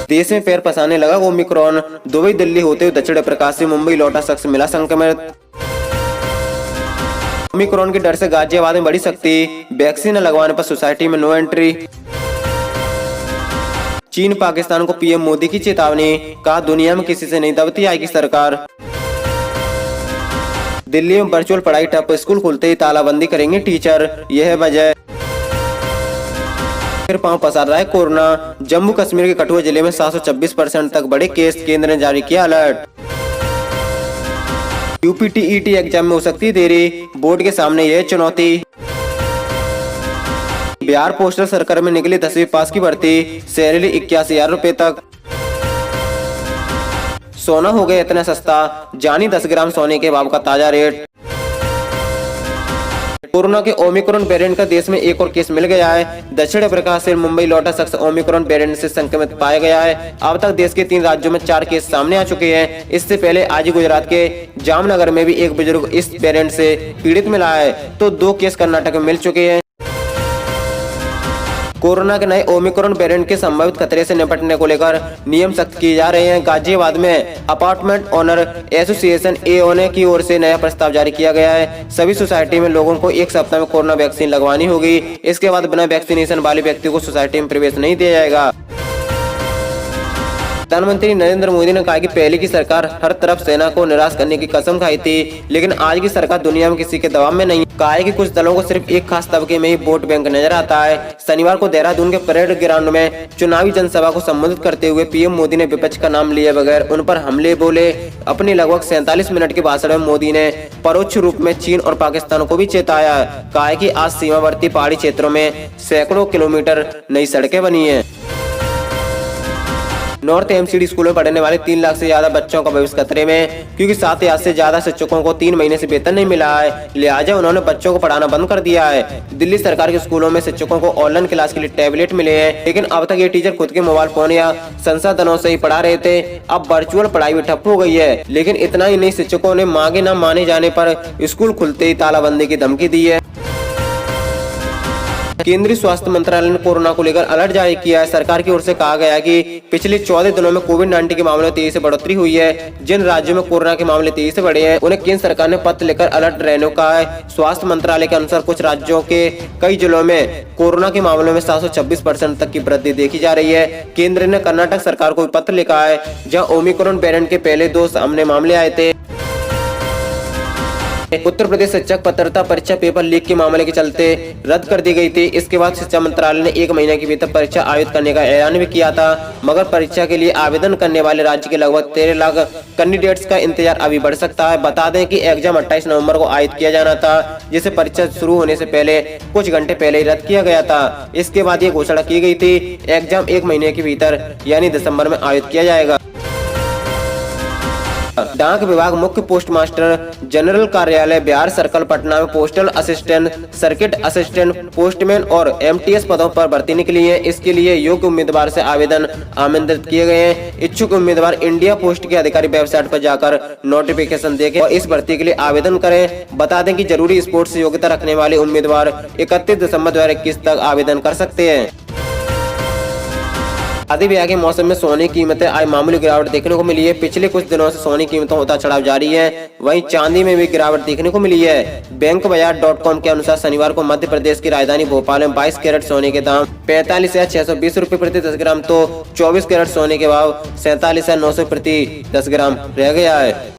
देश में पैर पसारने लगा ओमिक्रॉन। दुबई दिल्ली होते हुए दक्षिण अफ्रीका से मुंबई लौटा शख्स मिला संक्रमित। ओमिक्रॉन के डर से गाजियाबाद में बढ़ी सख्ती, वैक्सीन न लगवाने पर सोसाइटी में नो एंट्री। चीन पाकिस्तान को पीएम मोदी की चेतावनी, कहा दुनिया में किसी से नहीं दबती आएगी सरकार। दिल्ली में वर्चुअल पढ़ाई ठप, स्कूल खुलते ही तालाबंदी करेंगे टीचर, यह है वजह। फिर पांव पसार रहा है कोरोना। जम्मू कश्मीर के कठुआ जिले में 726% तक बढ़े केस, केंद्र ने जारी किया अलर्ट। यूपीटीईटी एग्जाम में हो सकती देरी, बोर्ड के सामने यह चुनौती। बिहार पोस्टल सर्कल में निकली 10वीं पास की भर्ती, सैलरी 81,000 रुपए तक। सोना हो गया इतना सस्ता, जानी 10 ग्राम सोने के भाव का ताजा रेट। कोरोना के ओमिक्रॉन वेरिएंट का देश में एक और केस मिल गया है। दक्षिण अफ्रीका से मुंबई लौटा शख्स ओमिक्रॉन वेरिएंट से संक्रमित पाया गया है। अब तक देश के 3 राज्यों में 4 केस सामने आ चुके हैं। इससे पहले आज गुजरात के जामनगर में भी एक बुजुर्ग इस वेरिएंट से पीड़ित मिला है, तो 2 केस कर्नाटक में मिल चुके हैं। कोरोना के नए ओमिक्रॉन वेरिएंट के संभावित खतरे से निपटने को लेकर नियम सख्त किए जा रहे हैं। गाजियाबाद में अपार्टमेंट ओनर एसोसिएशन एओने की ओर से नया प्रस्ताव जारी किया गया है। सभी सोसाइटी में लोगों को 1 सप्ताह में कोरोना वैक्सीन लगवानी होगी। इसके बाद बिना वैक्सीनेशन वाले व्यक्ति को सोसाइटी में प्रवेश नहीं दिया जाएगा। प्रधानमंत्री नरेंद्र मोदी ने कहा कि पहले की सरकार हर तरफ सेना को निराश करने की कसम खाई थी, लेकिन आज की सरकार दुनिया में किसी के दबाव में नहीं। कहा है कि कुछ दलों को सिर्फ एक खास तबके में ही वोट बैंक नजर आता है। शनिवार को देहरादून के परेड ग्राउंड में चुनावी जनसभा को संबोधित करते हुए पीएम मोदी ने विपक्ष का नाम लिए बगैर उन पर हमले बोले। अपने लगभग 47 मिनट के भाषण में मोदी ने परोक्ष रूप में चीन और पाकिस्तान को भी चेताया। कहा है कि आज सीमावर्ती पहाड़ी क्षेत्रों में सैकड़ों किलोमीटर नई सड़कें बनी है। नॉर्थ एमसीडी स्कूल में पढ़ने वाले 3 लाख से ज्यादा बच्चों का भविष्य खतरे में, क्योंकि 7 से ज्यादा शिक्षकों को 3 महीने से वेतन नहीं मिला है। लिहाजा उन्होंने बच्चों को पढ़ाना बंद कर दिया है। दिल्ली सरकार के स्कूलों में शिक्षकों को ऑनलाइन क्लास के लिए टैबलेट मिले हैं, लेकिन अब तक ये टीचर खुद के मोबाइल फोन या संसाधनों से ही पढ़ा रहे थे। अब वर्चुअल पढ़ाई भी ठप हो गई है। लेकिन इतना ही नहीं, शिक्षकों ने मांगे न माने जाने पर स्कूल खुलते ही तालाबंदी की धमकी दी है। केंद्रीय स्वास्थ्य मंत्रालय ने कोरोना को लेकर अलर्ट जारी किया है। सरकार की ओर से कहा गया कि पिछले 14 दिनों में कोविड-19 के मामलों में तेजी से बढ़ोतरी हुई है। जिन राज्यों में कोरोना के मामले तेजी से बढ़े हैं, उन्हें केंद्र सरकार ने पत्र लेकर अलर्ट रहने को कहा है। स्वास्थ्य मंत्रालय के अनुसार कुछ राज्यों के कई जिलों में कोरोना के मामलों में 726% तक की वृद्धि देखी जा रही है। केंद्र ने कर्नाटक सरकार को पत्र लिखा है, जहाँ ओमिक्रॉन वेरिएंट के पहले 2 सामने मामले आए थे। उत्तर प्रदेश शिक्षक पात्रता परीक्षा पेपर लीक के मामले के चलते रद्द कर दी गई थी। इसके बाद शिक्षा मंत्रालय ने 1 महीने के भीतर परीक्षा आयोजित करने का ऐलान भी किया था, मगर परीक्षा के लिए आवेदन करने वाले राज्य के लगभग 13 लाख कैंडिडेट्स का इंतजार अभी बढ़ सकता है। बता दें कि एग्जाम 28 नवंबर को आयोजित किया जाना था, जिसे परीक्षा शुरू होने से पहले कुछ घंटे पहले ही रद्द किया गया था। इसके बाद ये घोषणा की गई थी, एग्जाम 1 महीने के भीतर यानी दिसंबर में आयोजित किया जाएगा। डाक विभाग मुख्य पोस्ट मास्टर जनरल कार्यालय बिहार सर्कल पटना में postal assistant, circuit assistant, postman और एमटीएस पदों पर भर्ती निकली है। इसके लिए योग्य उम्मीदवार से आवेदन आमंत्रित किए गए हैं। इच्छुक उम्मीदवार इंडिया पोस्ट की आधिकारिक वेबसाइट पर जाकर नोटिफिकेशन देखें और इस भर्ती के लिए आवेदन करें। बता दें कि जरूरी स्पोर्ट्स योग्यता रखने वाले उम्मीदवार 31 दिसंबर 2021 तक आवेदन कर सकते हैं। शादी ब्याह के मौसम में सोने की कीमतें आज मामूली गिरावट देखने को मिली है। पिछले कुछ दिनों से सोने की कीमतों उतार चढ़ाव जारी है। वहीं चांदी में भी गिरावट देखने को मिली है। बैंक बाजार.com के अनुसार शनिवार को मध्य प्रदेश की राजधानी भोपाल में 22 कैरेट सोने के दाम 45,620 रुपए प्रति 10 ग्राम, तो 24 कैरेट सोने के भाव 47,900 प्रति 10 ग्राम रह गया है।